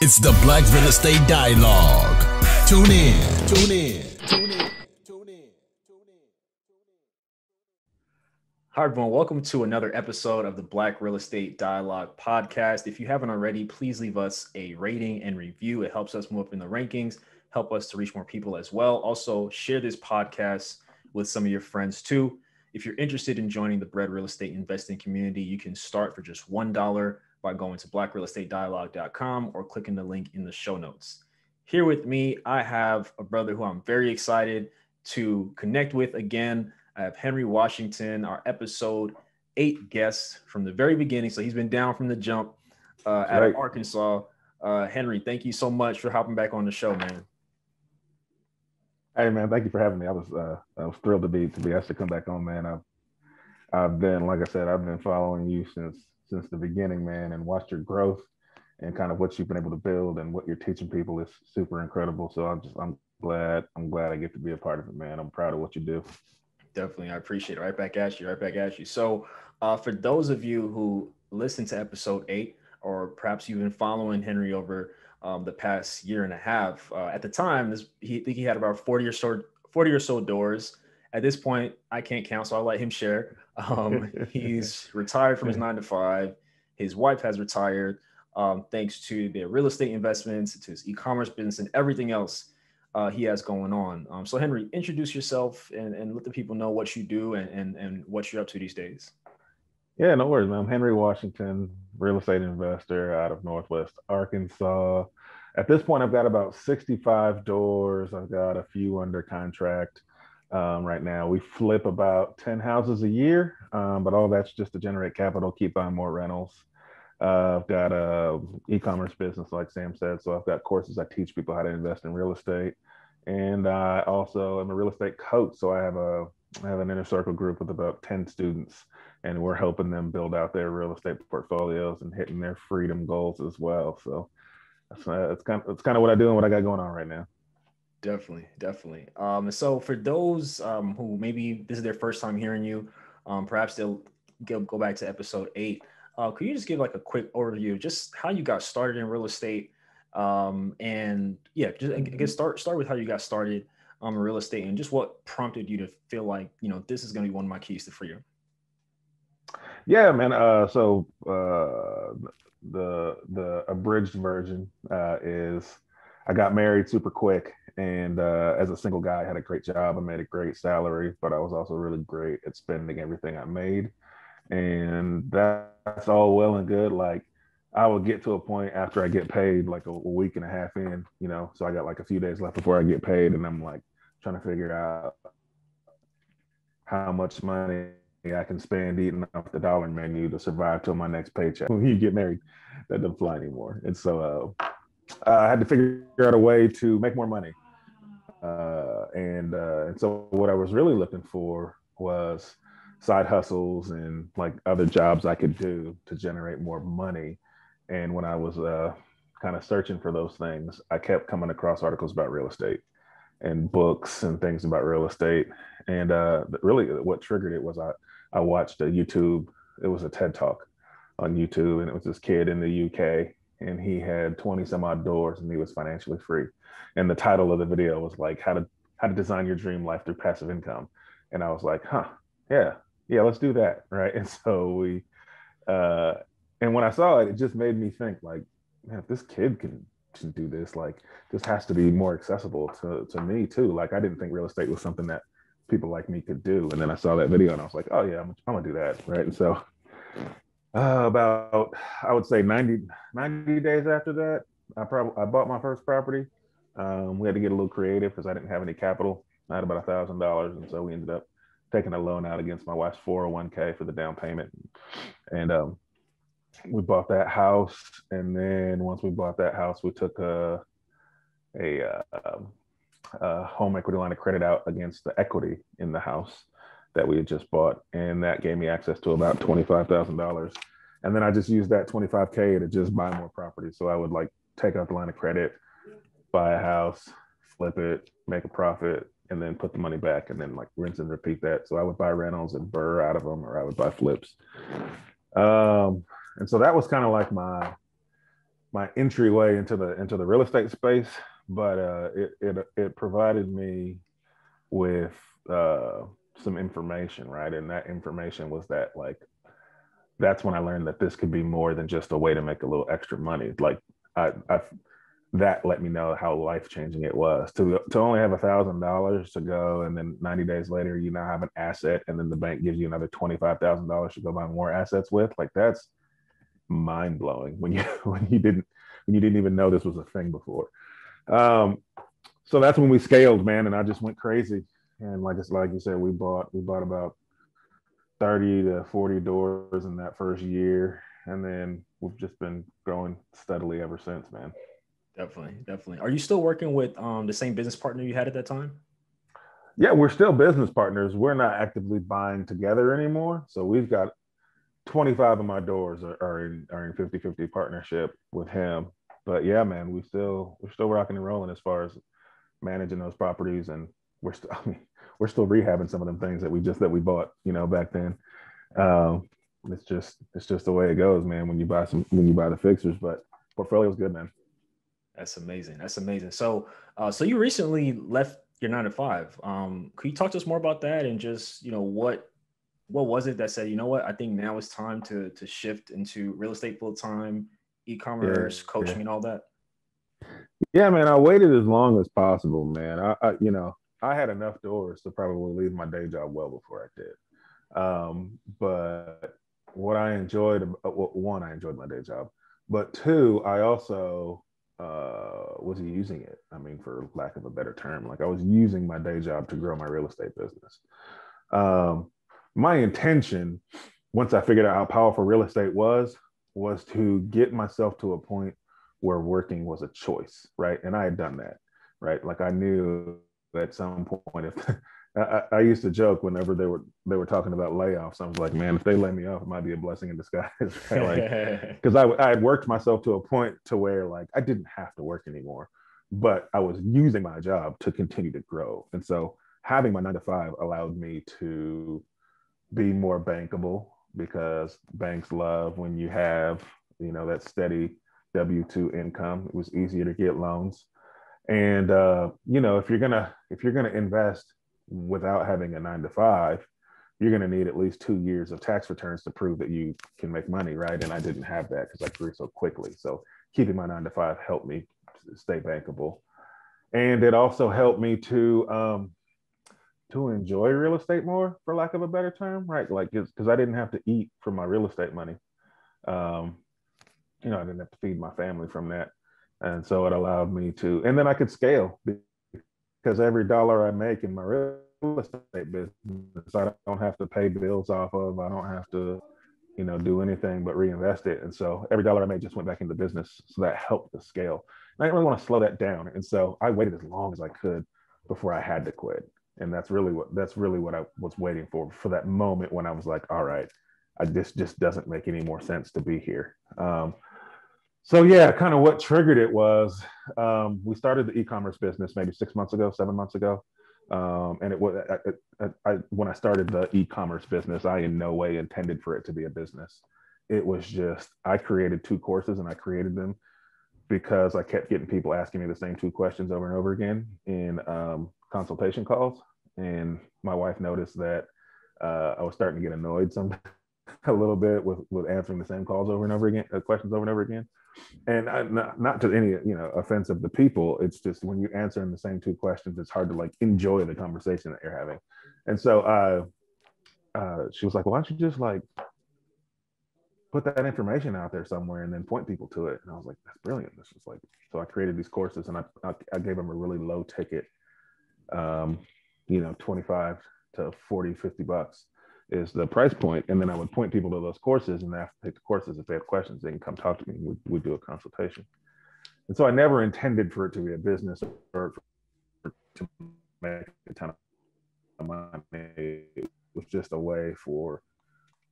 It's the Black Real Estate Dialogue. Tune in. Tune in. Tune in. Tune in. Hi, everyone. Welcome to another episode of the Black Real Estate Dialogue podcast. If you haven't already, please leave us a rating and review. It helps us move up in the rankings, help us to reach more people as well. Also, share this podcast with some of your friends too. If you're interested in joining the Bread Real Estate Investing community, you can start for just $1 by going to blackrealestatedialogue.com or clicking the link in the show notes. Here with me, I have a brother who I'm very excited to connect with again. I have Henry Washington, our episode 8 guest from the very beginning. So he's been down from the jump out of Arkansas. Henry, thank you so much for hopping back on the show, man. Hey man, thank you for having me. I was thrilled to be asked to come back on, man. I've been, like I said, I've been following you since the beginning, man, and watched your growth and kind of what you've been able to build and what you're teaching people is super incredible. So I'm glad I get to be a part of it, man. I'm proud of what you do. Definitely. I appreciate it. Right back at you. So for those of you who listened to episode 8, or perhaps you've been following Henry over the past year and a half, at the time, he had about 40 or so doors. At this point, I can't count, so I'll let him share. He's retired from his 9-to-5. His wife has retired thanks to their real estate investments, to his e-commerce business, and everything else he has going on. So Henry, introduce yourself and let the people know what you do and what you're up to these days. Yeah, no worries, man. I'm Henry Washington, real estate investor out of Northwest Arkansas. At this point, I've got about 65 doors. I've got a few under contract. Right now, we flip about 10 houses a year, but all that's just to generate capital, keep buying more rentals. I've got a e-commerce business, like Sam said, so I've got courses I teach people how to invest in real estate, and I also am a real estate coach. So I have an inner circle group with about 10 students, and we're helping them build out their real estate portfolios and hitting their freedom goals as well. So that's kind of what I do and what I got going on right now. Definitely. So for those who maybe this is their first time hearing you, perhaps they'll go back to episode 8. Could you just give like a quick overview of just how you got started in real estate? And yeah, just I guess start with how you got started in real estate and just what prompted you to feel like, this is going to be one of my keys to freedom. Yeah, man. So the abridged version is I got married super quick. And as a single guy, I had a great job. I made a great salary, but I was also really great at spending everything I made. And that's all well and good. Like I would get to a point after I get paid, like a week and a half in, so I got like a few days left before I get paid. And I'm like trying to figure out how much money I can spend eating off the dollar menu to survive till my next paycheck. When you get married, that doesn't fly anymore. And so I had to figure out a way to make more money. And so what I was really looking for was side hustles and like other jobs I could do to generate more money. And when I was kind of searching for those things, I kept coming across articles about real estate and books and things about real estate. And really what triggered it was I watched a YouTube, it was a TED Talk on YouTube, and it was this kid in the UK, and he had 20 some odd doors and he was financially free. And the title of the video was like, how to design your dream life through passive income. And I was like, yeah, let's do that. Right. And so we, and when I saw it, it just made me think like, man, if this kid can do this, like this has to be more accessible to me too. Like I didn't think real estate was something that people like me could do. And then I saw that video and I was like, oh yeah, I'm gonna do that. Right. And so about, I would say 90 days after that, I bought my first property. We had to get a little creative because I didn't have any capital. I had about $1,000. And so we ended up taking a loan out against my wife's 401k for the down payment. And we bought that house. And then once we bought that house, we took a home equity line of credit out against the equity in the house that we had just bought. And that gave me access to about $25,000. And then I just used that $25K to just buy more property. So I would like take out the line of credit, buy a house, flip it, make a profit, and then put the money back and then like rinse and repeat that. So I would buy rentals and burr out of them, or I would buy flips. And so that was kind of like my my entryway into the real estate space, but it provided me with uh, some information, right? And that information was that like that's when I learned that this could be more than just a way to make a little extra money. Like I that let me know how life changing it was to only have $1,000 to go, and then 90 days later you now have an asset, and then the bank gives you another $25,000 to go buy more assets with. Like that's mind blowing when you when you didn't even know this was a thing before. Um, so that's when we scaled, man, and I just went crazy. And like you said, we bought about 30 to 40 doors in that first year, and then we've just been growing steadily ever since, man. Definitely, definitely. Are you still working with the same business partner you had at that time? Yeah, we're still business partners. We're not actively buying together anymore. So we've got 25 of my doors are in 50-50 partnership with him. But yeah, man, we're still rocking and rolling as far as managing those properties, and we're still I mean, we're still rehabbing some of them things that we bought, back then. Um, it's just the way it goes, man, when you buy the fixers, but portfolio's good, man. That's amazing. That's amazing. So, so you recently left your 9 to 5. Could you talk to us more about that and just, what was it that said, you know what, I think now it's time to shift into real estate full time, Yeah, e-commerce, yeah. coaching, and all that? Yeah, man, I waited as long as possible, man. I had enough doors to probably leave my day job well before I did. But what I enjoyed, well, one, I enjoyed my day job, but two, I also was using it. I mean, for lack of a better term, like I was using my day job to grow my real estate business. Um, my intention, once I figured out how powerful real estate was to get myself to a point where working was a choice, right? And I had done that, right? Like I knew at some point if I used to joke whenever they were talking about layoffs. I was like, man, if they lay me off, it might be a blessing in disguise, right? Like, because I had worked myself to a point to where like I didn't have to work anymore, but I was using my job to continue to grow. And so having my 9 to 5 allowed me to be more bankable because banks love when you have, that steady W-2 income. It was easier to get loans. And if you're gonna invest without having a 9 to 5, you're gonna need at least 2 years of tax returns to prove that you can make money, right? And I didn't have that because I grew so quickly. So keeping my 9 to 5 helped me stay bankable, and it also helped me to enjoy real estate more, for lack of a better term, right? Like, because I didn't have to eat from my real estate money. Um, I didn't have to feed my family from that, and so it allowed me to, and then I could scale because every dollar I make in my real estate business, I don't have to pay bills off of. I don't have to, do anything but reinvest it. And so every dollar I made just went back into the business. So that helped the scale. And I didn't really want to slow that down. And so I waited as long as I could before I had to quit. And that's really what I was waiting for that moment when I was like, all right, this just doesn't make any more sense to be here. So yeah, kind of what triggered it was we started the e-commerce business maybe 6 months ago, 7 months ago. And it was when I started the e-commerce business, I in no way intended for it to be a business. It was just I created 2 courses, and I created them because I kept getting people asking me the same 2 questions over and over again in consultation calls. And my wife noticed that I was starting to get annoyed some a little bit with answering the same calls over and over again, questions over and over again. And not to any offense of the people, it's just when you answer in the same 2 questions, it's hard to like enjoy the conversation that you're having. And so she was like, well, why don't you just like put that information out there somewhere and then point people to it? And I was like, that's brilliant. This is like, so I created these courses, and I gave them a really low ticket, 25 to 40, $50 is the price point. And then I would point people to those courses, and after they take the courses, if they have questions, they can come talk to me. We'd do a consultation. And so I never intended for it to be a business or to make a ton of money. It was just a way for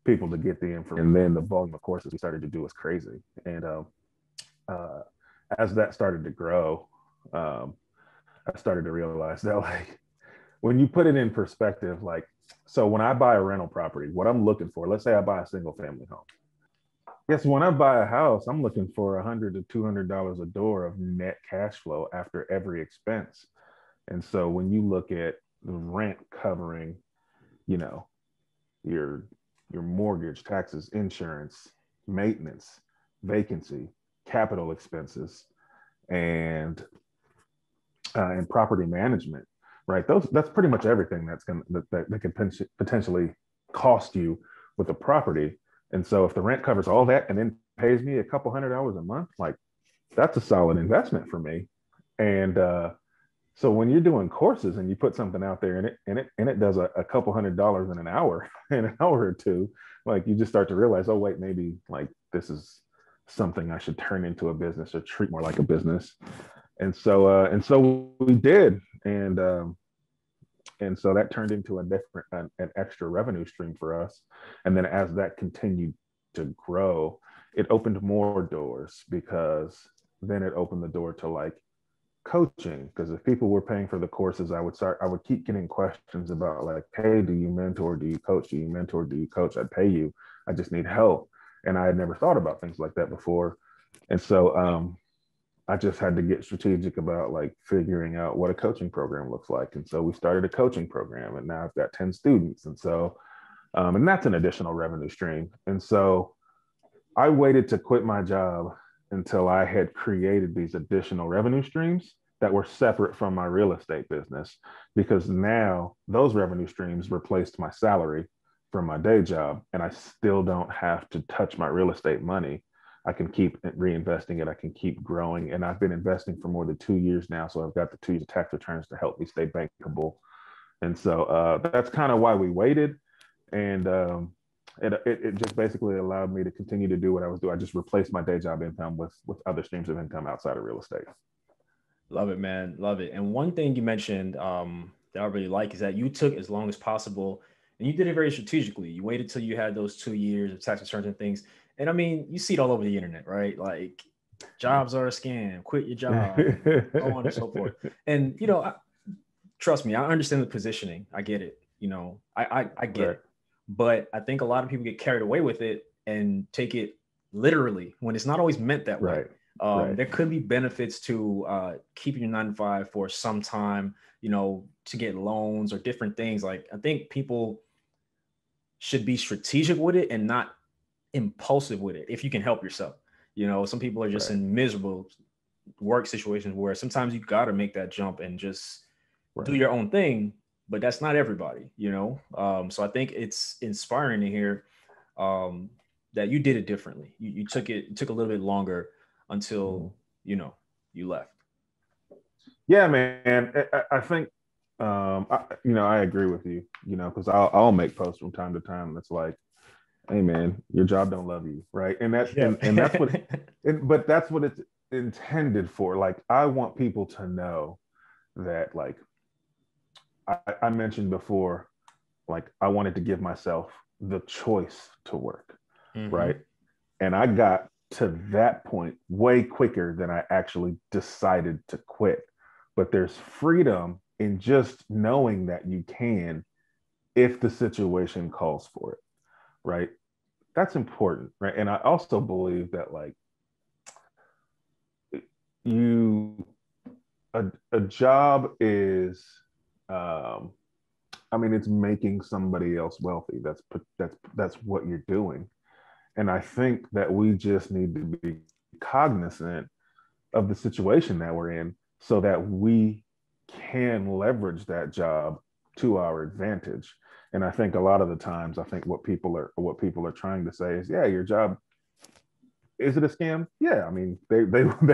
people to get the information. And then the volume of courses we started to do was crazy. And uh, as that started to grow, I started to realize that like when you put it in perspective, like, so when I buy a rental property, what I'm looking for, let's say I buy a single family home, Yes, when I buy a house, I'm looking for $100 to $200 a door of net cash flow after every expense. And so when you look at the rent covering, you know, your your mortgage, taxes, insurance, maintenance, vacancy, capital expenses, and property management, right? That's pretty much everything that can potentially cost you with a property. And so if the rent covers all that and then pays me a couple $100 a month, like that's a solid investment for me. And so when you're doing courses and you put something out there and it does a couple $100 in an hour, in an hour or two, like you just start to realize, oh wait, maybe like this is something I should turn into a business or treat more like a business. And so we did, and so that turned into a different an extra revenue stream for us. And then as that continued to grow, it opened more doors, because then it opened the door to like coaching, because if people were paying for the courses, I would keep getting questions about like, hey, do you mentor, do you coach, do you mentor, do you coach, I'd pay you, I just need help. And I had never thought about things like that before. And so I just had to get strategic about like figuring out what a coaching program looks like. And so we started a coaching program, and now I've got 10 students. And so and that's an additional revenue stream. And so I waited to quit my job until I had created these additional revenue streams that were separate from my real estate business, because now those revenue streams replaced my salary from my day job, and I still don't have to touch my real estate money. I can keep reinvesting it. I can keep growing. And I've been investing for more than 2 years now. So I've got the 2 year tax returns to help me stay bankable. And so that's kind of why we waited. And it just basically allowed me to continue to do what I was doing. I just replaced my day job income with other streams of income outside of real estate. Love it, man. Love it. And one thing you mentioned that I really like is that you took as long as possible, and you did it very strategically. You waited till you had those 2 years of tax returns and things. And I mean, you see it all over the internet, right? Like jobs are a scam, quit your job, and so on and so forth. And, trust me, I understand the positioning. I get it. I get Right. it. But I think a lot of people get carried away with it and take it literally when it's not always meant that way. Right. Right. There could be benefits to keeping your 9 to 5 for some time, to get loans or different things. Like I think people should be strategic with it and not impulsive with it if you can help yourself. Some people are just Right. in miserable work situations where sometimes you got to make that jump and just do Right. your own thing, but that's not everybody. So I think it's inspiring to hear that you did it differently. You took a little bit longer until Mhm. you left. Yeah, man. I think I agree with you. Because I'll make posts from time to time that's like, hey man, your job don't love you, right? And that's Yeah. and that's what but that's what it's intended for. Like I want people to know that, like I mentioned before, like I wanted to give myself the choice to work, Hmm. right? And I got to that point way quicker than I actually decided to quit. But there's freedom in just knowing that you can, if the situation calls for it, right? That's important, right? And I also believe that like you a job is um I mean it's making somebody else wealthy. That's what you're doing. And I think that we just need to be cognizant of the situation that we're in so that we can leverage that job to our advantage. And I think a lot of the times, I think what people are trying to say is, yeah, your job, is it a scam? Yeah, I mean they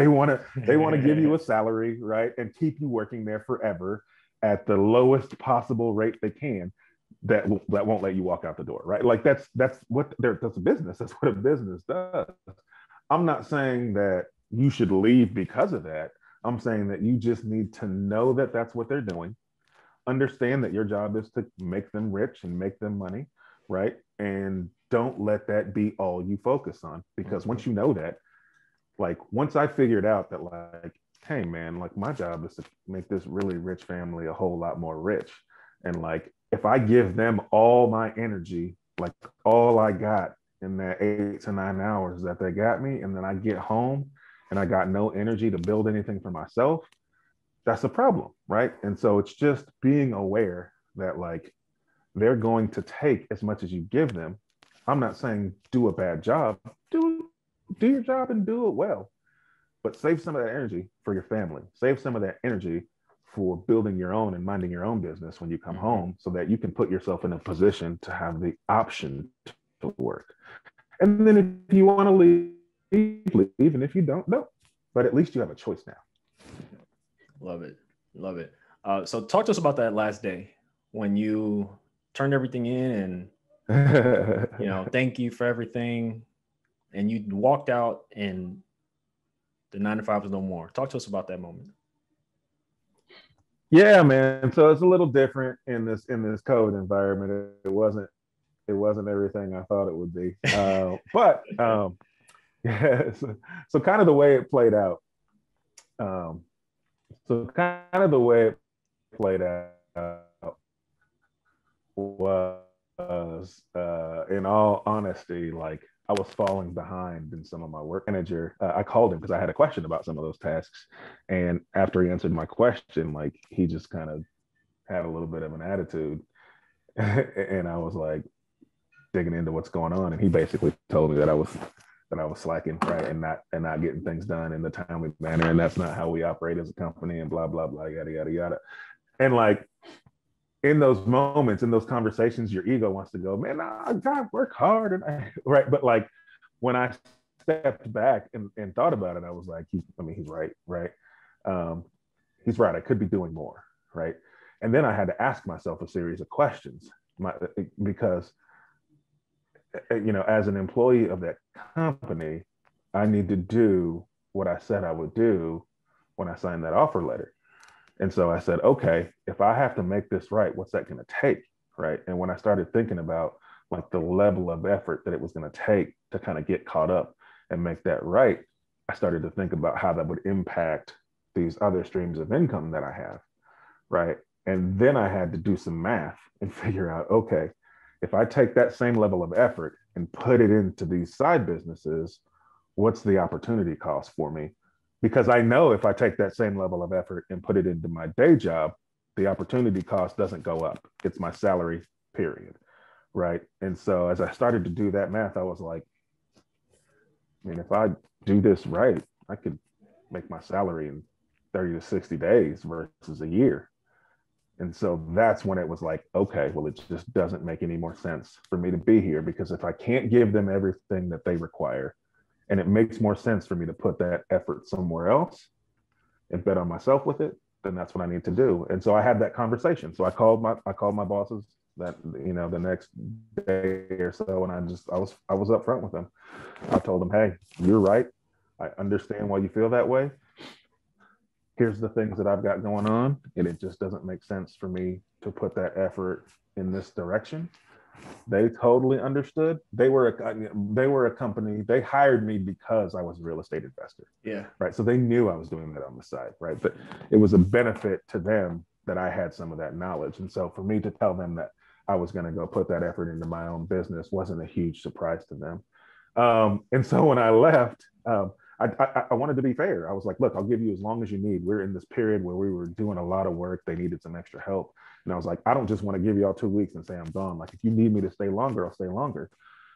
want to give you a salary, right, and keep you working there forever at the lowest possible rate they can. That won't let you walk out the door, right? Like that's a business. That's what a business does. I'm not saying that you should leave because of that. I'm saying that you just need to know that that's what they're doing. Understand that your job is to make them rich and make them money, right? And don't let that be all you focus on. Because Mhm. once you know that, like once I figured out that, like, hey man, like my job is to make this really rich family a whole lot more rich. And like if I give them all my energy, like all I got in that 8 to 9 hours that they got me, and then I get home and I got no energy to build anything for myself, that's a problem, right? And so it's just being aware that like they're going to take as much as you give them. I'm not saying do a bad job. Do your job and do it well, but save some of that energy for your family. Save some of that energy for building your own and minding your own business when you come home, so that you can put yourself in a position to have the option to work. And then if you want to leave, leave. And if you don't, no. But at least you have a choice now. Love it. Love it. So talk to us about that last day when you turned everything in and, thank you for everything. And you walked out and the 9 to 5 was no more. Talk to us about that moment. Yeah, man. So it's a little different in this COVID environment. It wasn't everything I thought it would be. But yeah, so kind of the way it played out. Was, in all honesty, like I was falling behind in some of my work. Manager, I called him because I had a question about some of those tasks, and after he answered my question, like he just kind of had a little bit of an attitude, and I was like digging into what's going on, and he basically told me that I was slacking, right, and not getting things done in the timely manner, and that's not how we operate as a company, and blah blah blah, yada yada yada, and like in those moments, in those conversations, your ego wants to go, man, I gotta work hard, and right, but like when I stepped back and thought about it, I was like, he's right, right, he's right. I could be doing more, right, and then I had to ask myself a series of questions, because as an employee of that company, I need to do what I said I would do when I signed that offer letter. And so I said, okay, if I have to make this right, what's that going to take? Right. And when I started thinking about like the level of effort that it was going to take to kind of get caught up and make that right, I started to think about how that would impact these other streams of income that I have. Right. And then I had to do some math and figure out, okay, if I take that same level of effort and put it into these side businesses, what's the opportunity cost for me? Because I know if I take that same level of effort and put it into my day job, the opportunity cost doesn't go up. It's my salary, period. Right. And so as I started to do that math, I was like, I mean, if I do this right, I could make my salary in 30 to 60 days versus a year. And so that's when it was like, okay, well, it just doesn't make any more sense for me to be here, because if I can't give them everything that they require, and it makes more sense for me to put that effort somewhere else and bet on myself with it, then that's what I need to do. And so I had that conversation. So I called my bosses that, the next day or so, and I was upfront with them. I told them, hey, you're right. I understand why you feel that way. Here's the things that I've got going on, and it just doesn't make sense for me to put that effort in this direction. They totally understood. They were a company. They hired me because I was a real estate investor. Yeah. Right. So they knew I was doing that on the side. Right. But it was a benefit to them that I had some of that knowledge. And so for me to tell them that I was going to go put that effort into my own business wasn't a huge surprise to them. And so when I left, I wanted to be fair. I was like, look, I'll give you as long as you need. We're in this period where we were doing a lot of work. They needed some extra help. And I was like, I don't just want to give y'all 2 weeks and say I'm gone. Like, if you need me to stay longer, I'll stay longer.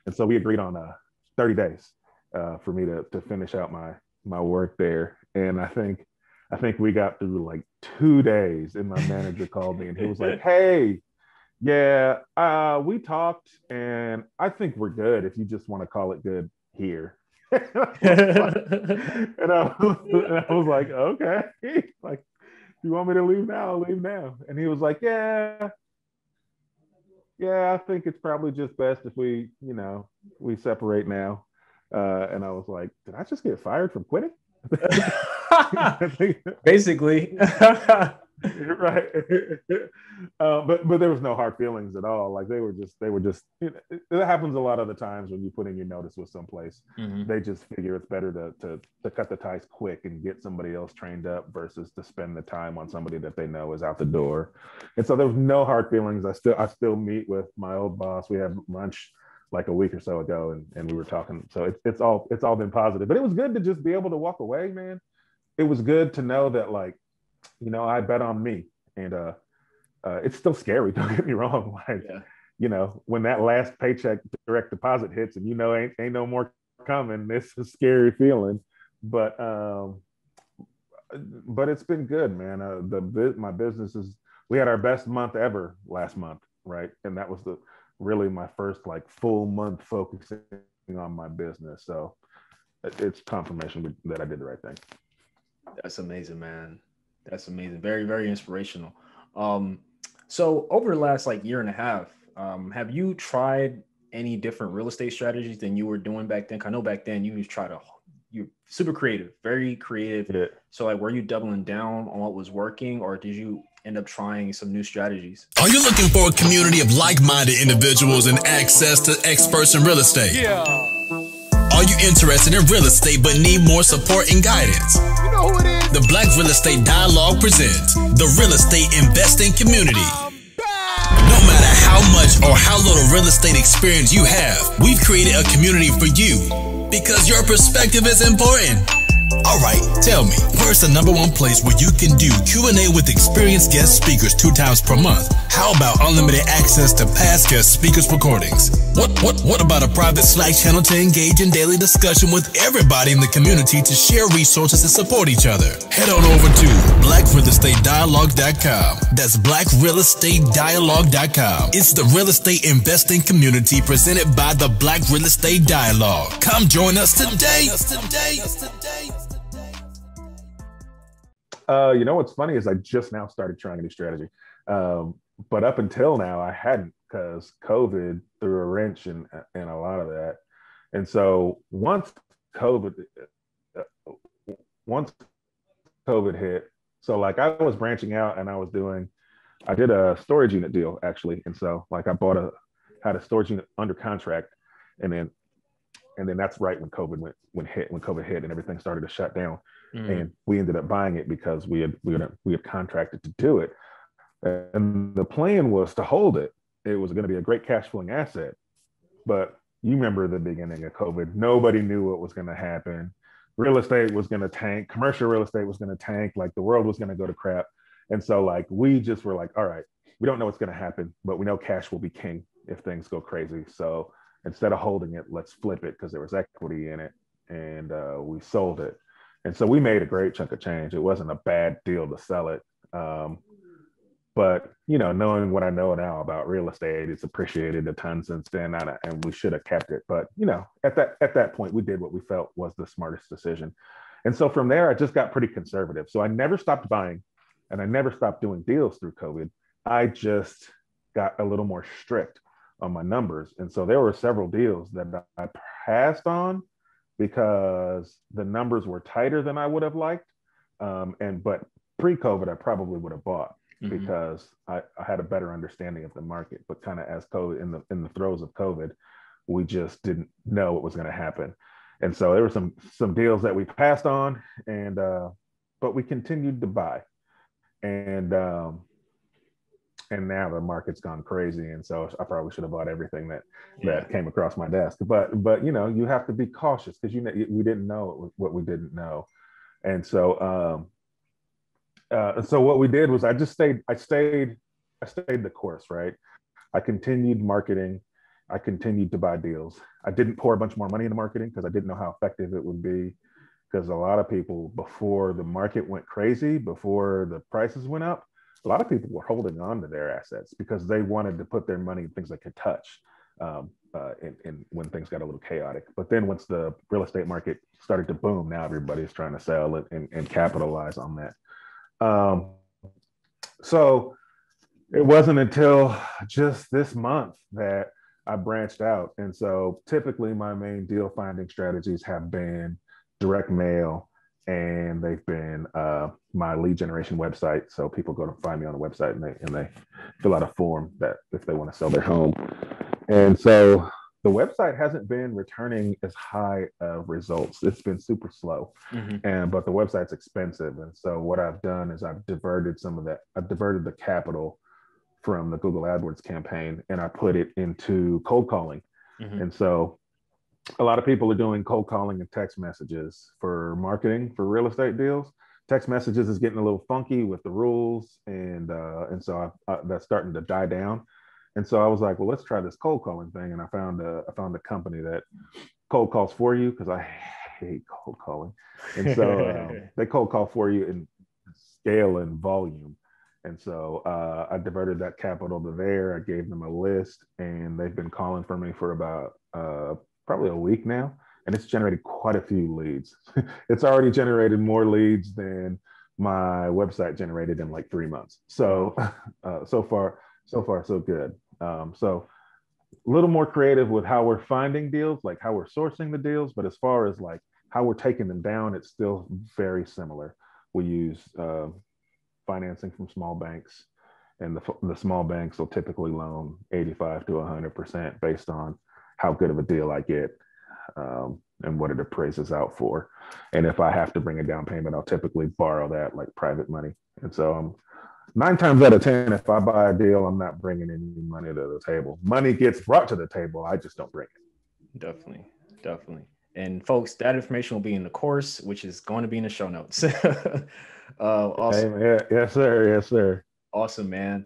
And so we agreed on 30 days for me to finish out my work there. And I think we got through like 2 days, and my manager called me and he was like, hey, yeah, we talked, and I think we're good if you just want to call it good here. and I was like, okay, like, you want me to leave now? I'll leave now. And he was like, yeah, I think it's probably just best if we separate now. And I was like, did I just get fired from quitting? Basically. Right. But there was no hard feelings at all. Like they were just it happens a lot of the times when you put in your notice with someplace. Mm-hmm. They just figure it's better to cut the ties quick and get somebody else trained up versus to spend the time on somebody that they know is out the door. And so there was no hard feelings. I still meet with my old boss. We have lunch like a week or so ago, and we were talking. So it's all been positive. But it was good to just be able to walk away, man. It was good to know that, like, I bet on me, and it's still scary. Don't get me wrong. Like, when that last paycheck direct deposit hits, and ain't no more coming, it's a scary feeling. But it's been good, man. My business we had our best month ever last month, right? And that was really my first like full month focusing on my business. So it's confirmation that I did the right thing. That's amazing, man. That's amazing. Very, very inspirational. So over the last like year and a half, have you tried any different real estate strategies than you were doing back then? I know back then you're super creative, very creative. Yeah. So like, were you doubling down on what was working, or did you end up trying some new strategies? Are you looking for a community of like-minded individuals and access to experts in real estate? Yeah. Are you interested in real estate but need more support and guidance? You know who it is? The Black Real Estate Dialogue presents the Real Estate Investing Community. No matter how much or how little real estate experience you have, we've created a community for you because your perspective is important. All right, tell me, where's the #1 place where you can do Q&A with experienced guest speakers 2 times per month? How about unlimited access to past guest speakers' recordings? What about a private Slack channel to engage in daily discussion with everybody in the community to share resources and support each other? Head on over to blackrealestatedialogue.com. That's blackrealestatedialogue.com. It's the real estate investing community presented by the Black Real Estate Dialogue. Come join us today. What's funny is I just now started trying a new strategy. But up until now, I hadn't, because COVID threw a wrench in a lot of that. And so once COVID hit, so like I was branching out and I did a storage unit deal actually. And so like I had a storage unit under contract, and then that's right when COVID hit and everything started to shut down. And we ended up buying it because we had contracted to do it. And the plan was to hold it. It was going to be a great cash flowing asset. But you remember the beginning of COVID, nobody knew what was going to happen. Real estate was going to tank. Commercial real estate was going to tank. Like the world was going to go to crap. And so like, we just were like, all right, we don't know what's going to happen, but we know cash will be king if things go crazy. So instead of holding it, let's flip it, because there was equity in it. And we sold it. And so we made a great chunk of change. It wasn't a bad deal to sell it. But, knowing what I know now about real estate, it's appreciated a ton since then, and we should have kept it. But, at that point, we did what we felt was the smartest decision. And so from there, I just got pretty conservative. So I never stopped buying, and I never stopped doing deals through COVID. I just got a little more strict on my numbers. And so there were several deals that I passed on because the numbers were tighter than I would have liked. But pre-COVID, I probably would have bought because I had a better understanding of the market. But kind of as COVID in the throes of COVID, we just didn't know what was going to happen. And so there were some deals that we passed on, but we continued to buy. And now the market's gone crazy, and so I probably should have bought everything that came across my desk. But you have to be cautious, because we didn't know what we didn't know, and so what we did was I stayed the course, right? I continued marketing, I continued to buy deals. I didn't pour a bunch more money into marketing because I didn't know how effective it would be. Because a lot of people, before the market went crazy, before the prices went up, a lot of people were holding on to their assets because they wanted to put their money in things they could touch when things got a little chaotic. But then once the real estate market started to boom, now everybody's trying to sell it and capitalize on that. So it wasn't until just this month that I branched out. And so typically my main deal finding strategies have been direct mail, and they've been my lead generation website. So people go to find me on the website and they fill out a form that if they want to sell their home. And so the website hasn't been returning as high of results. It's been super slow, but the website's expensive. And so what I've done is I've diverted the capital from the Google AdWords campaign, and I put it into cold calling. Mm-hmm. And so a lot of people are doing cold calling and text messages for marketing for real estate deals. Text messages is getting a little funky with the rules, and so that's starting to die down. And so I was like, well, let's try this cold calling thing. And I found a company that cold calls for you because I hate cold calling. And so they cold call for you in scale and volume. And so I diverted that capital to there. I gave them a list, and they've been calling for me for about probably a week now. And it's generated quite a few leads. It's already generated more leads than my website generated in like 3 months. So so far, so good. So a little more creative with how we're finding deals, like how we're sourcing the deals. But as far as like how we're taking them down, it's still very similar. We use financing from small banks, and the small banks will typically loan 85 to 100% based on how good of a deal I get, and what it appraises out for. And if I have to bring a down payment, I'll typically borrow that like private money. And so 9 times out of 10, if I buy a deal, I'm not bringing any money to the table. Money gets brought to the table. I just don't bring it. Definitely. Definitely. And folks, that information will be in the course, which is going to be in the show notes. Awesome. Hey, yeah, yes, sir. Yes, sir. Awesome, man.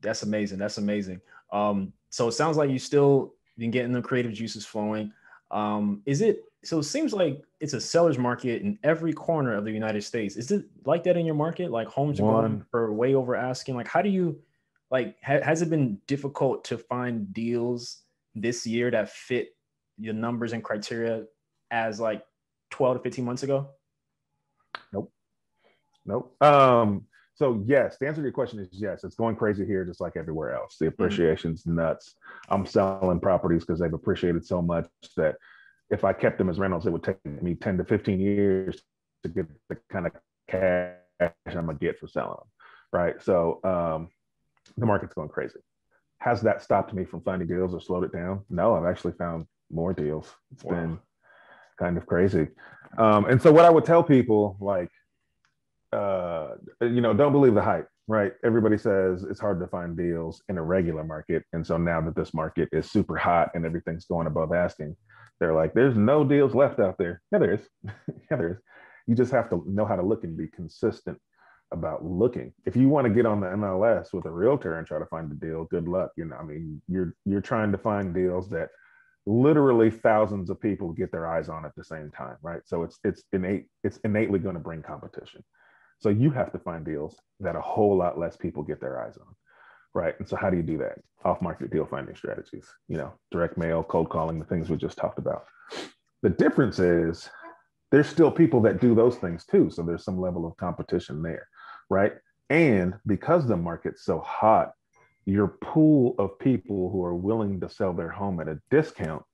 That's amazing. That's amazing. So it sounds like you still been getting the creative juices flowing. Is it, so it seems like it's a seller's market in every corner of the United States. Is it like that in your market? Like homes are going for way over asking? Like, how do you, like, has it been difficult to find deals this year that fit your numbers and criteria as like 12 to 15 months ago? Nope. Nope. So yes, the answer to your question is yes. It's going crazy here, just like everywhere else. The appreciation's nuts. I'm selling properties because they've appreciated so much that if I kept them as rentals, it would take me 10 to 15 years to get the kind of cash I'm gonna get for selling them. Right. So the market's going crazy. Has that stopped me from finding deals or slowed it down? No, I've actually found more deals. It's been kind of crazy. And so what I would tell people, like, don't believe the hype, right? Everybody says it's hard to find deals in a regular market. And so now that this market is super hot and everything's going above asking, they're like, there's no deals left out there. Yeah, there is. Yeah, there is. You just have to know how to look and be consistent about looking. If you want to get on the MLS with a realtor and try to find a deal, good luck. You're trying to find deals that literally thousands of people get their eyes on at the same time, right? So it's innately going to bring competition. So you have to find deals that a whole lot less people get their eyes on, right? And so how do you do that? Off-market deal finding strategies, direct mail, cold calling, the things we just talked about. The difference is there's still people that do those things too. So there's some level of competition there, right? And because the market's so hot, your pool of people who are willing to sell their home at a discount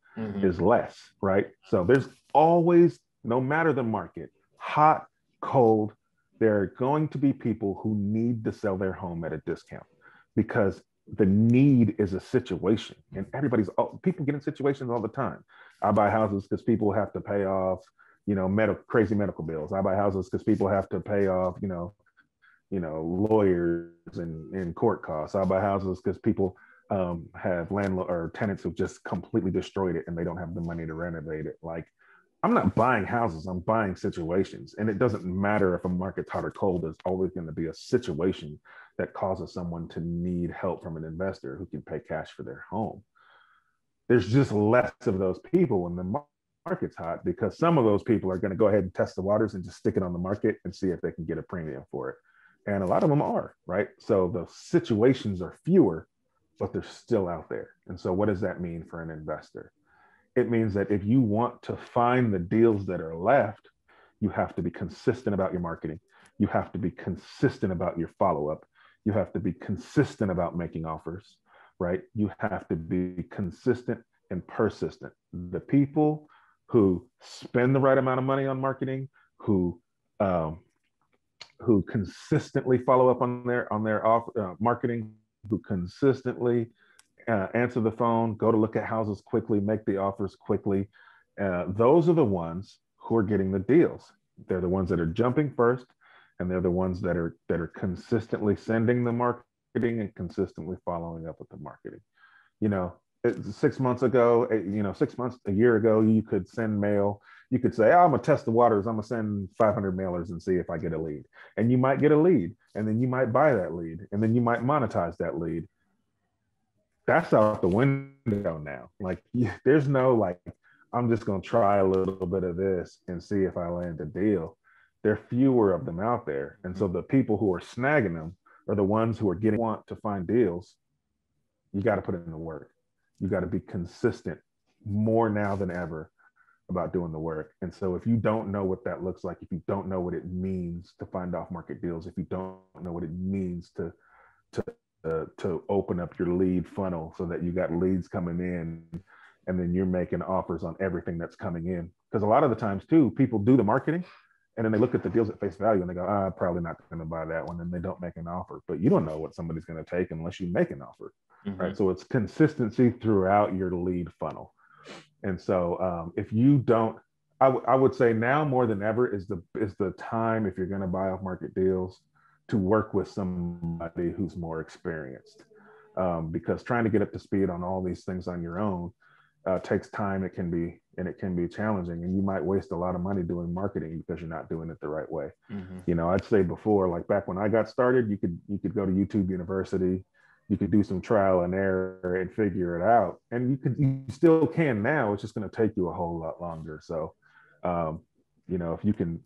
is less, right? So there's always, no matter the market, hot, cold, there are going to be people who need to sell their home at a discount because the need is a situation. And people get in situations all the time. I buy houses because people have to pay off, crazy medical bills. I buy houses because people have to pay off, lawyers and court costs. I buy houses because people have landlord or tenants who've just completely destroyed it and they don't have the money to renovate it. Like, I'm not buying houses, I'm buying situations. And it doesn't matter if a market's hot or cold, there's always going to be a situation that causes someone to need help from an investor who can pay cash for their home. There's just less of those people when the market's hot because some of those people are going to go ahead and test the waters and just stick it on the market and see if they can get a premium for it. And a lot of them are, right? So the situations are fewer, but they're still out there. And so what does that mean for an investor? It means that if you want to find the deals that are left, you have to be consistent about your marketing. You have to be consistent about your follow-up. You have to be consistent about making offers, right? You have to be consistent and persistent. The people who spend the right amount of money on marketing, who consistently follow up on their marketing, who consistently answer the phone, go to look at houses quickly, make the offers quickly. Those are the ones who are getting the deals. They're the ones that are jumping first, and they're the ones that are consistently sending the marketing and consistently following up with the marketing. 6 months ago, 6 months, a year ago, you could send mail. You could say, oh, I'm gonna test the waters. I'm gonna send 500 mailers and see if I get a lead. And you might get a lead, and then you might buy that lead, and then you might monetize that lead. That's out the window now. Like, there's no like, I'm just gonna try a little bit of this and see if I land a deal. There are fewer of them out there, and so the people who are snagging them are the ones who are getting want to find deals. You got to put in the work. You got to be consistent more now than ever about doing the work. And so if you don't know what that looks like, if you don't know what it means to find off market deals, if you don't know what it means to open up your lead funnel so that you got leads coming in and then you're making offers on everything that's coming in. Because a lot of the times too, people do the marketing and then they look at the deals at face value and they go, I'm probably not going to buy that one. And they don't make an offer, but you don't know what somebody's going to take unless you make an offer. Mm-hmm. Right. So it's consistency throughout your lead funnel. And so if you don't, I would say now more than ever is the time, if you're going to buy off market deals, to work with somebody who's more experienced, because trying to get up to speed on all these things on your own takes time. It can be challenging, and you might waste a lot of money doing marketing because you're not doing it the right way. Mm-hmm. I'd say before, like back when I got started, you could go to YouTube University, you could do some trial and error and figure it out, and you still can now. It's just going to take you a whole lot longer. So, if you can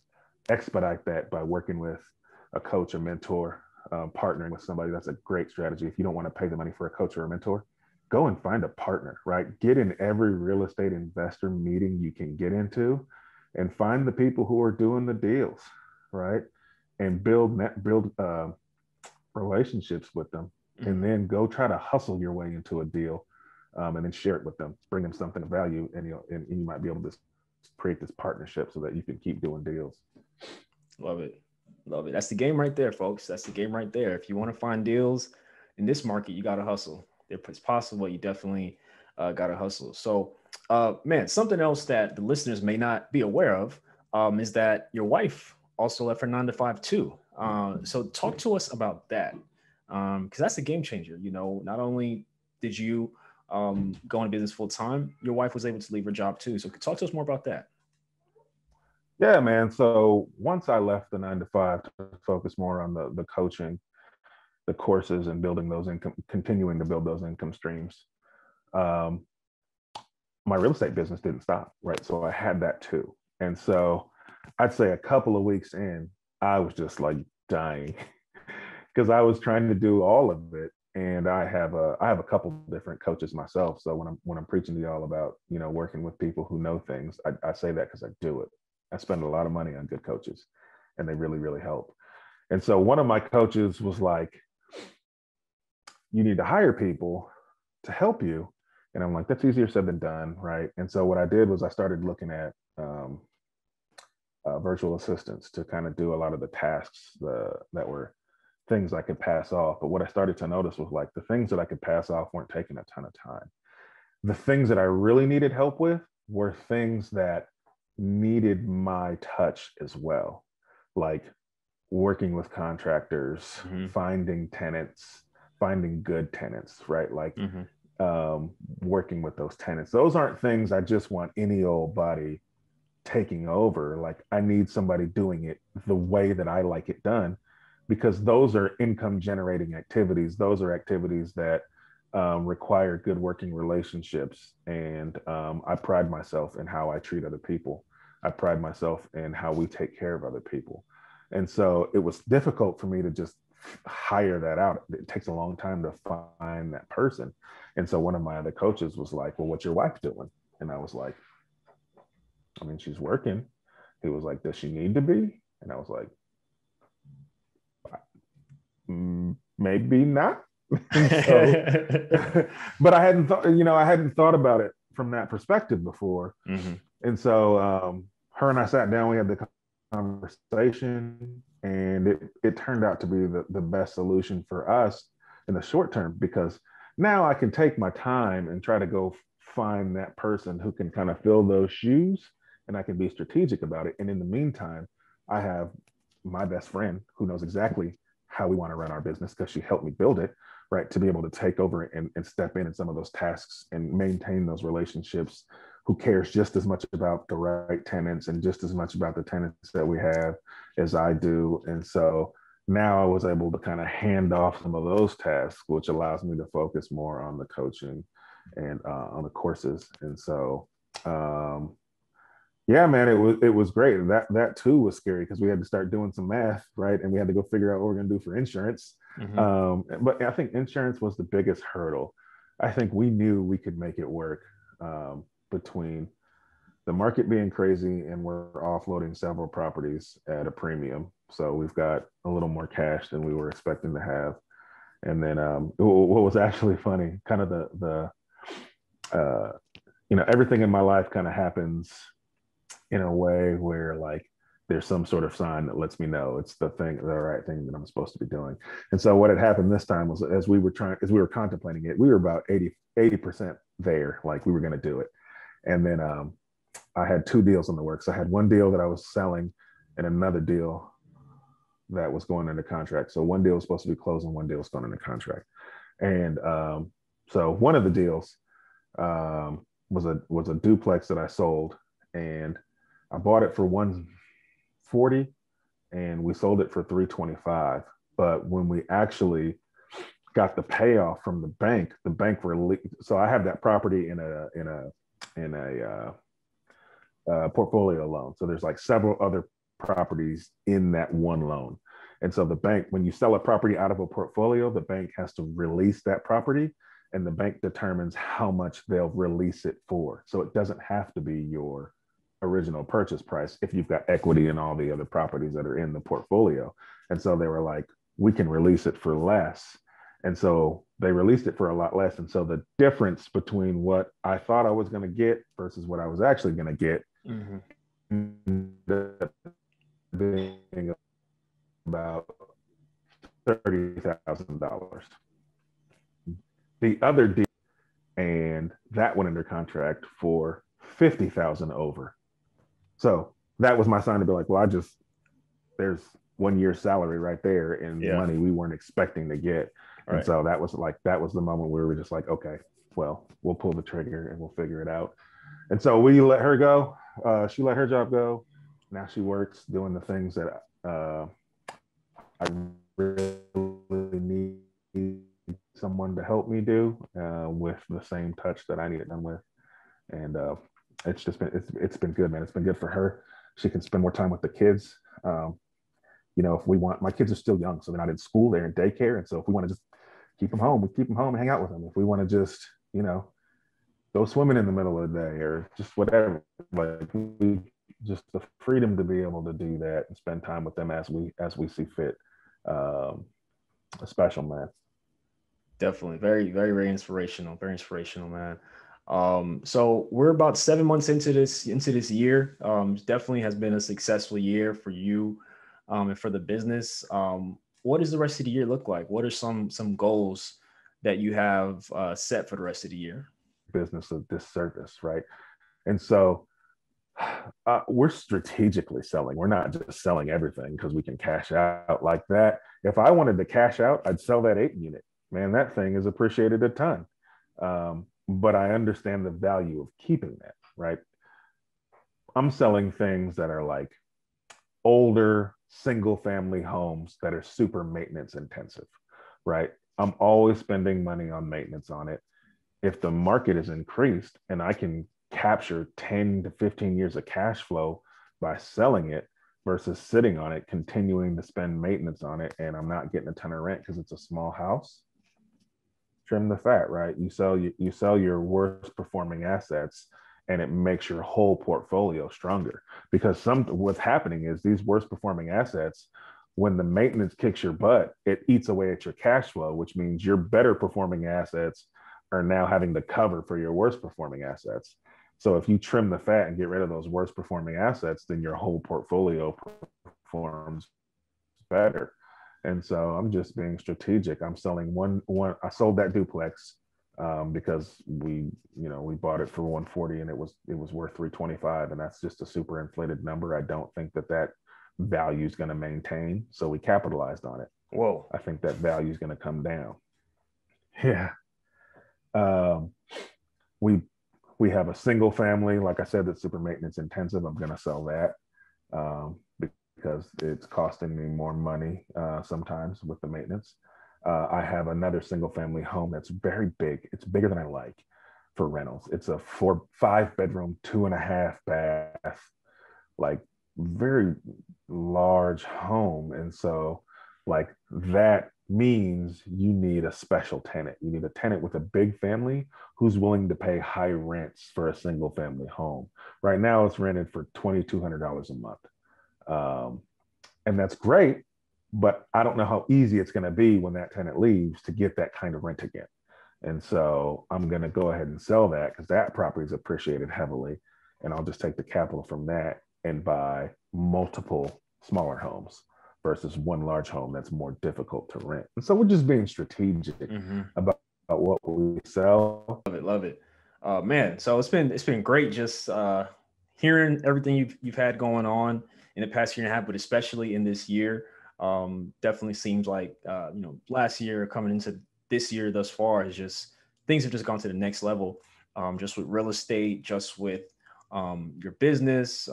expedite that by working with a coach or mentor, partnering with somebody, that's a great strategy. If you don't want to pay the money for a coach or a mentor, go and find a partner, right? Get in every real estate investor meeting you can get into and find the people who are doing the deals, right? And build relationships with them. Mm-hmm. And then go try to hustle your way into a deal, and then share it with them, bring them something of value, and you might be able to create this partnership so that you can keep doing deals. Love it. That's the game right there, folks. That's the game right there. If you want to find deals in this market, you got to hustle. If it's possible, you definitely got to hustle. So, man, something else that the listeners may not be aware of is that your wife also left her 9-to-5 too. So talk to us about that, because that's a game changer. Not only did you go into business full time, your wife was able to leave her job too. So talk to us more about that. Yeah, man. So once I left the 9-to-5 to focus more on the coaching, the courses, and continuing to build those income streams, my real estate business didn't stop, right? So I had that too. And so I'd say a couple of weeks in, I was just like dying because I was trying to do all of it. And I have a couple different coaches myself. So when I'm preaching to y'all about, working with people who know things, I say that because I do it. I spend a lot of money on good coaches, and they really, really help. And so one of my coaches was like, you need to hire people to help you. And I'm like, that's easier said than done, right? And so what I did was I started looking at virtual assistants to kind of do a lot of the tasks that were things I could pass off. But what I started to notice was like the things that I could pass off weren't taking a ton of time. The things that I really needed help with were things that needed my touch as well, like working with contractors, mm-hmm. finding tenants, finding good tenants, right? Like mm-hmm. Working with those tenants. Those aren't things I just want any old body taking over. Like I need somebody doing it the way that I like it done, because those are income generating activities. Those are activities that require good working relationships. And I pride myself in how I treat other people. I pride myself in how we take care of other people. And so it was difficult for me to just hire that out. It takes a long time to find that person. And so one of my other coaches was like, well, what's your wife doing? And I was like, I mean, she's working. He was like, does she need to be? And I was like, maybe not. But I hadn't thought about it from that perspective before. Mm-hmm. And so her and I sat down, we had the conversation, and it turned out to be the best solution for us in the short term, because now I can take my time and try to go find that person who can kind of fill those shoes, and I can be strategic about it. And in the meantime, I have my best friend who knows exactly how we want to run our business, because she helped me build it, right? To be able to take over and step in some of those tasks and maintain those relationships, who cares just as much about the right tenants and just as much about the tenants that we have as I do. And so now I was able to kind of hand off some of those tasks, which allows me to focus more on the coaching and on the courses. And so, yeah, man, it was great. That too was scary because we had to start doing some math, right? And we had to go figure out what we're going to do for insurance. But I think insurance was the biggest hurdle. I think we knew we could make it work, between the market being crazy and we're offloading several properties at a premium. So we've got a little more cash than we were expecting to have. And then what was actually funny, kind of everything in my life kind of happens in a way where like there's some sort of sign that lets me know it's the right thing that I'm supposed to be doing. And so what had happened this time was, as we were contemplating it, we were about 80% there, like we were going to do it. And then I had two deals in the works. I had one deal that I was selling and another deal that was going into contract. So one deal was supposed to be closing, one deal was going into contract. And so one of the deals was a duplex that I sold, and I bought it for 140 and we sold it for 325. But when we actually got the payoff from the bank so I have that property in a portfolio loan. So there's like several other properties in that one loan. And so the bank, when you sell a property out of a portfolio, the bank has to release that property, and the bank determines how much they'll release it for. So it doesn't have to be your original purchase price if you've got equity in all the other properties that are in the portfolio. And so they were like, we can release it for less. And so they released it for a lot less. And so the difference between what I thought I was going to get versus what I was actually going to get being about $30,000. The other deal, and that went under contract for 50,000 over. So that was my sign to be like, well, there's 1 year's salary right there in money we weren't expecting to get. Right. And so that was the moment where we were just like, okay, well, we'll pull the trigger and we'll figure it out. And so we let her go. She let her job go. Now she works doing the things that I really need someone to help me do with the same touch that I need it done with. And it's been good, man. It's been good for her. She can spend more time with the kids. If we want, my kids are still young, so they're not in school, they're in daycare. And so if we want to just keep them home, we keep them home and hang out with them. If we want to just, go swimming in the middle of the day or just whatever, like just the freedom to be able to do that and spend time with them as we see fit. A special, man. Definitely. Very, very, very inspirational. Very inspirational, man. So we're about 7 months into this year. Definitely has been a successful year for you and for the business. What does the rest of the year look like? What are some goals that you have set for the rest of the year? Business of disservice, right? And so we're strategically selling. We're not just selling everything because we can cash out like that. If I wanted to cash out, I'd sell that 8 unit. Man, that thing is appreciated a ton. But I understand the value of keeping that, right? I'm selling things that are like older single family homes that are super maintenance intensive, right? I'm always spending money on maintenance on it. If the market is increased and I can capture 10 to 15 years of cash flow by selling it versus sitting on it, continuing to spend maintenance on it, and I'm not getting a ton of rent because it's a small house, trim the fat, right? You sell your worst performing assets, and it makes your whole portfolio stronger. Because what's happening is these worst performing assets, when the maintenance kicks your butt, it eats away at your cash flow, which means your better performing assets are now having to cover for your worst performing assets. So if you trim the fat and get rid of those worst performing assets, then your whole portfolio performs better. And so I'm just being strategic. I'm selling one. I sold that duplex because we bought it for 140 and it was worth 325, and that's just a super inflated number. I don't think that value is going to maintain. So we capitalized on it. Whoa! I think that value is going to come down. Yeah. Um, we we have a single family, like I said, that's super maintenance intensive. I'm going to sell that um, because it's costing me more money sometimes with the maintenance. I have another single family home that's very big. It's bigger than I like for rentals. It's a 5 bedroom, 2.5 bath, like very large home. And so, like, that means you need a special tenant. You need a tenant with a big family who's willing to pay high rents for a single family home. Right now, it's rented for $2,200 a month. Um, and that's great, but I don't know how easy it's going to be when that tenant leaves to get that kind of rent again. And so I'm going to go ahead and sell that because that property is appreciated heavily. And I'll just take the capital from that and buy multiple smaller homes versus one large home that's more difficult to rent. And so we're just being strategic about what we sell. Love it. Man, so it's been great just hearing everything you've had going on in the past year and a half, but especially in this year. Definitely seems like last year coming into this year thus far is just things have just gone to the next level. Just with real estate, just with your business,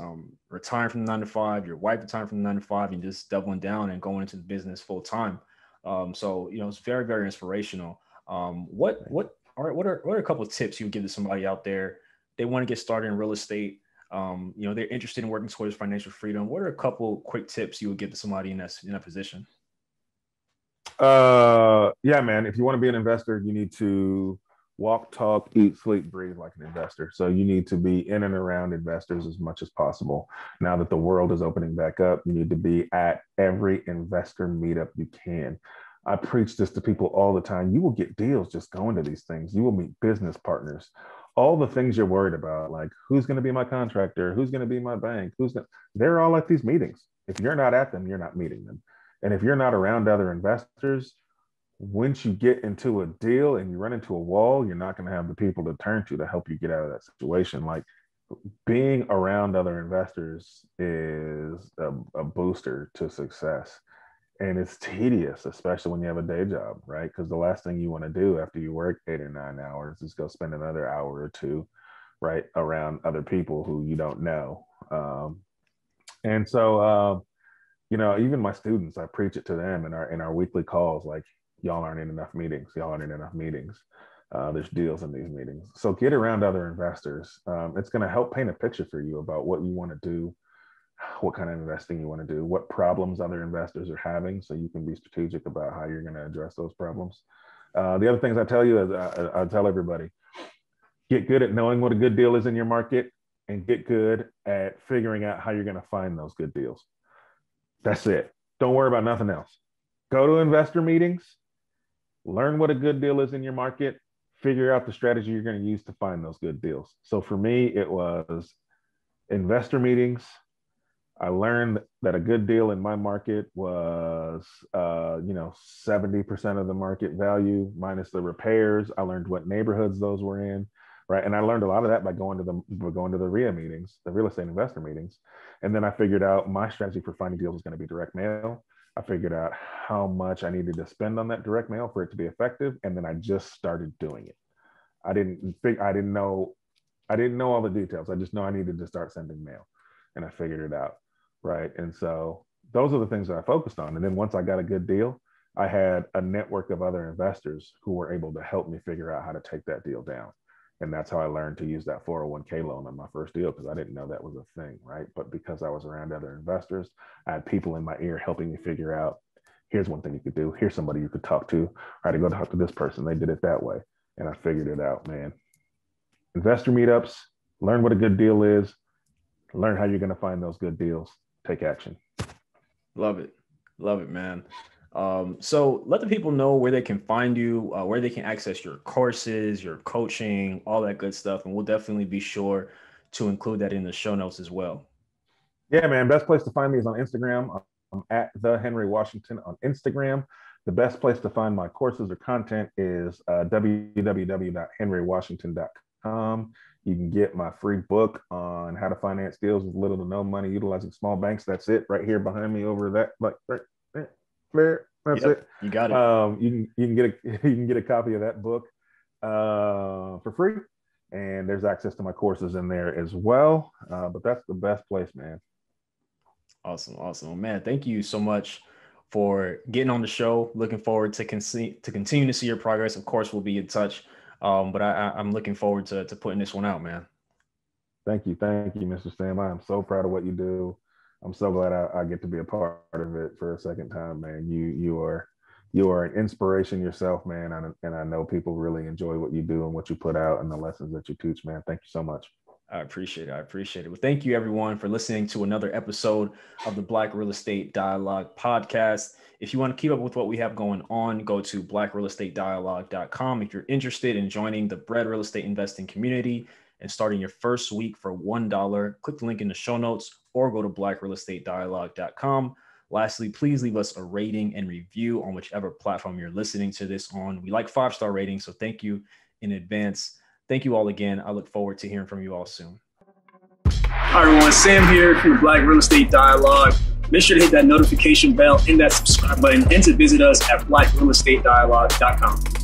retiring from the 9 to 5, your wife retiring from the 9 to 5, and just doubling down and going into the business full time. So it's very, very inspirational. What are a couple of tips you would give to somebody out there? They want to get started in real estate. They're interested in working towards financial freedom. What are a couple quick tips you would give to somebody in that position? Yeah, man. If you want to be an investor, you need to walk, talk, eat, sleep, breathe like an investor. So you need to be in and around investors as much as possible. Now that the world is opening back up, you need to be at every investor meetup you can. I preach this to people all the time. You will get deals just going to these things. You will meet business partners. All the things you're worried about, like who's going to be my contractor, who's going to be my bank, they're all at these meetings. If you're not at them, you're not meeting them. And if you're not around other investors, once you get into a deal and you run into a wall, you're not going to have the people to turn to help you get out of that situation. Like, being around other investors is a booster to success. And it's tedious, especially when you have a day job, right? Because the last thing you want to do after you work 8 or 9 hours is go spend another hour or two, right, around other people who you don't know. And so, even my students, I preach it to them in our weekly calls, like, y'all aren't in enough meetings. Y'all aren't in enough meetings. There's deals in these meetings. So get around other investors. It's going to help paint a picture for you about what you want to do, what kind of investing you want to do, what problems other investors are having, so you can be strategic about how you're going to address those problems. The other things I tell you is I tell everybody, get good at knowing what a good deal is in your market and get good at figuring out how you're going to find those good deals. That's it. Don't worry about nothing else. Go to investor meetings, learn what a good deal is in your market, figure out the strategy you're going to use to find those good deals. So for me, it was investor meetings. I learned that a good deal in my market was, 70% of the market value minus the repairs. I learned what neighborhoods those were in, right? And I learned a lot of that by going to the RIA meetings, the real estate investor meetings. And then I figured out my strategy for finding deals was going to be direct mail. I figured out how much I needed to spend on that direct mail for it to be effective, and then I just started doing it. I didn't know all the details. I just know I needed to start sending mail, and I figured it out, right? And so those are the things that I focused on. And then once I got a good deal, I had a network of other investors who were able to help me figure out how to take that deal down. And that's how I learned to use that 401k loan on my first deal, because I didn't know that was a thing, right? But because I was around other investors, I had people in my ear helping me figure out, here's one thing you could do. Here's somebody you could talk to. All right, to go talk to this person. They did it that way. And I figured it out, man. Investor meetups, learn what a good deal is, learn how you're going to find those good deals, take action. Love it. Love it, man. So let the people know where they can find you, where they can access your courses, your coaching, all that good stuff. And we'll definitely be sure to include that in the show notes as well. Yeah, man. Best place to find me is on Instagram. I'm at the Henry Washington on Instagram. The best place to find my courses or content is www.henrywashington.com. You can get my free book on how to finance deals with little to no money utilizing small banks. That's it right here behind me over that, like right there. That's it. You got it. You can get a copy of that book for free, and there's access to my courses in there as well. But that's the best place, man. Awesome, man. Thank you so much for getting on the show. Looking forward to continue to see your progress. Of course, we'll be in touch. But I'm looking forward to putting this one out, man. Thank you, Mr. Sam. I am so proud of what you do. I'm so glad I get to be a part of it for a second time, man. You are an inspiration yourself, man, and I know people really enjoy what you do and what you put out and the lessons that you teach, man. Thank you so much. I appreciate it. Well, thank you everyone for listening to another episode of the Black Real Estate Dialogue podcast. If you want to keep up with what we have going on, go to blackrealestatedialogue.com. If you're interested in joining the Bread Real Estate Investing community and starting your first week for $1, click the link in the show notes or go to blackrealestatedialogue.com. Lastly, please leave us a rating and review on whichever platform you're listening to this on. We like 5-star ratings, so thank you in advance. Thank you all again. I look forward to hearing from you all soon. Hi, everyone. Sam here from the Black Real Estate Dialogue. Make sure to hit that notification bell and that subscribe button and to visit us at blackrealestatedialogue.com.